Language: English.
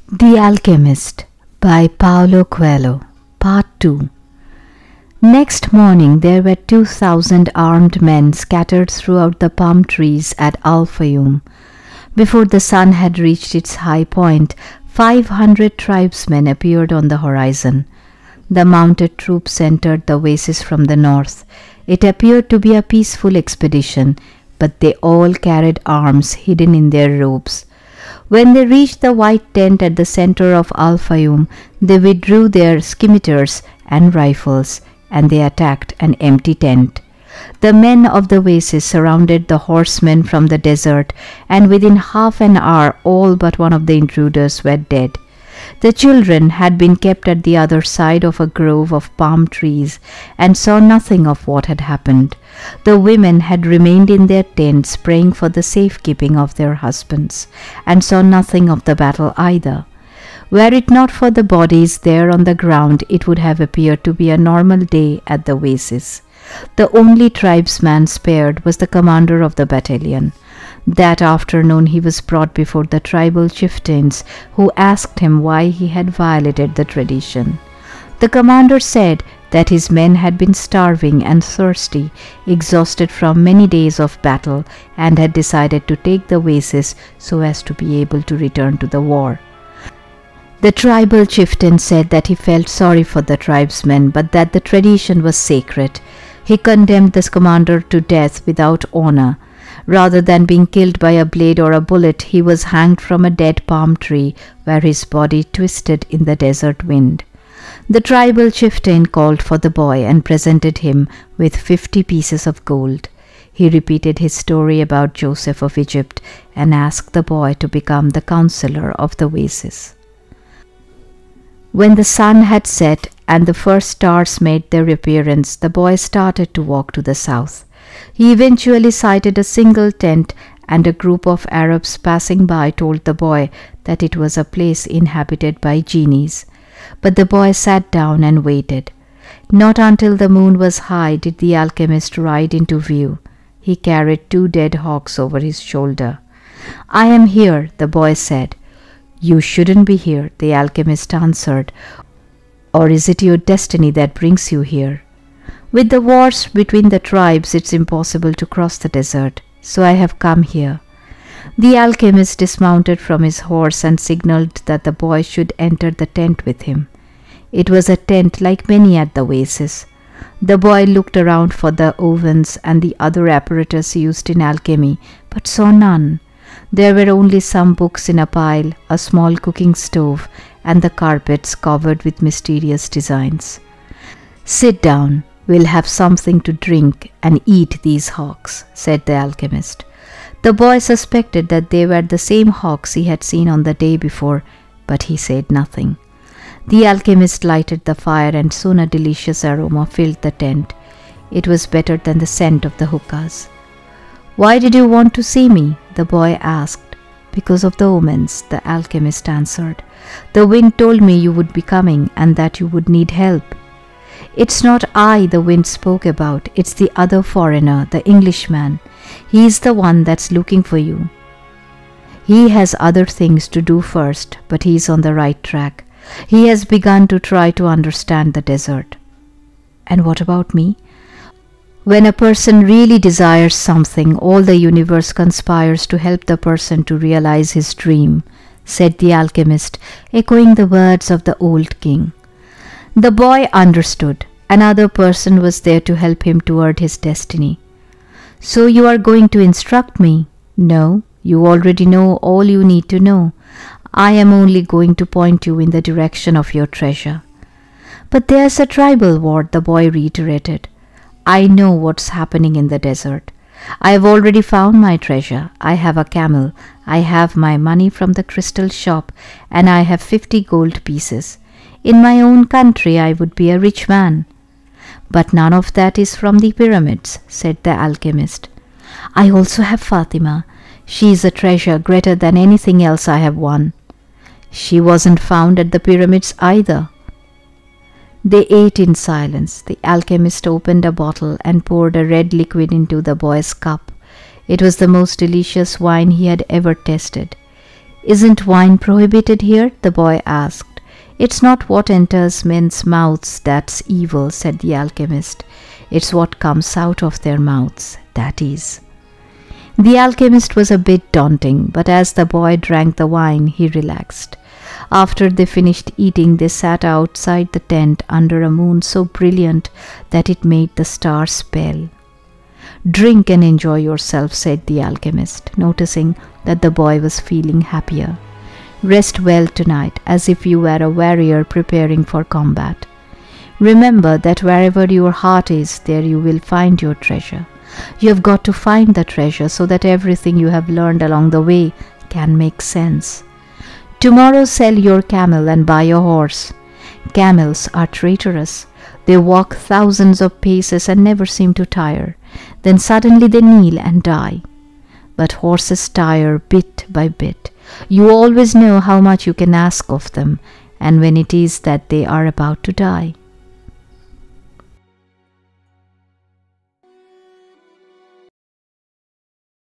The Alchemist by Paulo Coelho, Part 2. Next morning there were 2,000 armed men scattered throughout the palm trees at Al-Fayoum. Before the sun had reached its high point, 500 tribesmen appeared on the horizon. The mounted troops entered the oasis from the north. It appeared to be a peaceful expedition, but they all carried arms hidden in their robes. When they reached the white tent at the center of Al-Fayoum, they withdrew their scimitars and rifles, and they attacked an empty tent. The men of the oasis surrounded the horsemen from the desert, and within half an hour all but one of the intruders were dead. The children had been kept at the other side of a grove of palm trees and saw nothing of what had happened. The women had remained in their tents praying for the safekeeping of their husbands, and saw nothing of the battle either. Were it not for the bodies there on the ground, it would have appeared to be a normal day at the oasis. The only tribesman spared was the commander of the battalion. That afternoon he was brought before the tribal chieftains, who asked him why he had violated the tradition. The commander said that his men had been starving and thirsty, exhausted from many days of battle, and had decided to take the oasis so as to be able to return to the war. The tribal chieftain said that he felt sorry for the tribesmen, but that the tradition was sacred. He condemned this commander to death without honor. Rather than being killed by a blade or a bullet, he was hanged from a dead palm tree, where his body twisted in the desert wind. The tribal chieftain called for the boy and presented him with 50 pieces of gold. He repeated his story about Joseph of Egypt and asked the boy to become the counselor of the oasis. When the sun had set and the first stars made their appearance, the boy started to walk to the south. He eventually sighted a single tent, and a group of Arabs passing by told the boy that it was a place inhabited by genies. But the boy sat down and waited. Not until the moon was high did the alchemist ride into view. He carried 2 dead hawks over his shoulder. "I am here," the boy said. "You shouldn't be here," the alchemist answered. "Or is it your destiny that brings you here? With the wars between the tribes, it's impossible to cross the desert, so I have come here." The alchemist dismounted from his horse and signaled that the boy should enter the tent with him. It was a tent like many at the oasis. The boy looked around for the ovens and the other apparatus used in alchemy, but saw none. There were only some books in a pile, a small cooking stove, and the carpets covered with mysterious designs. "Sit down. We'll have something to drink and eat these hawks," said the alchemist. The boy suspected that they were the same hawks he had seen on the day before, but he said nothing. The alchemist lighted the fire, and soon a delicious aroma filled the tent. It was better than the scent of the hookahs. "Why did you want to see me?" the boy asked. "Because of the omens," the alchemist answered. "The wind told me you would be coming and that you would need help." "It's not I the wind spoke about, it's the other foreigner, the Englishman. He's the one that's looking for you. He has other things to do first, but he's on the right track. He has begun to try to understand the desert." "And what about me?" "When a person really desires something, all the universe conspires to help the person to realize his dream," said the alchemist, echoing the words of the old king. The boy understood. Another person was there to help him toward his destiny. "So you are going to instruct me?" "No, you already know all you need to know. I am only going to point you in the direction of your treasure." "But there's a tribal war," the boy reiterated. "I know what's happening in the desert. I have already found my treasure. I have a camel. I have my money from the crystal shop, and I have 50 gold pieces. In my own country I would be a rich man." "But none of that is from the pyramids," said the alchemist. "I also have Fatima. She is a treasure greater than anything else I have won." "She wasn't found at the pyramids either." They ate in silence. The alchemist opened a bottle and poured a red liquid into the boy's cup. It was the most delicious wine he had ever tasted. "Isn't wine prohibited here?" the boy asked. "It's not what enters men's mouths that's evil," said the alchemist. "It's what comes out of their mouths, that is." The alchemist was a bit daunting, but as the boy drank the wine, he relaxed. After they finished eating, they sat outside the tent under a moon so brilliant that it made the stars spell. "Drink and enjoy yourself," said the alchemist, noticing that the boy was feeling happier. "Rest well tonight, as if you were a warrior preparing for combat. Remember that wherever your heart is, there you will find your treasure. You have got to find the treasure so that everything you have learned along the way can make sense. Tomorrow sell your camel and buy a horse. Camels are traitorous. They walk thousands of paces and never seem to tire. Then suddenly they kneel and die. But horses tire bit by bit. You always know how much you can ask of them, and when it is that they are about to die.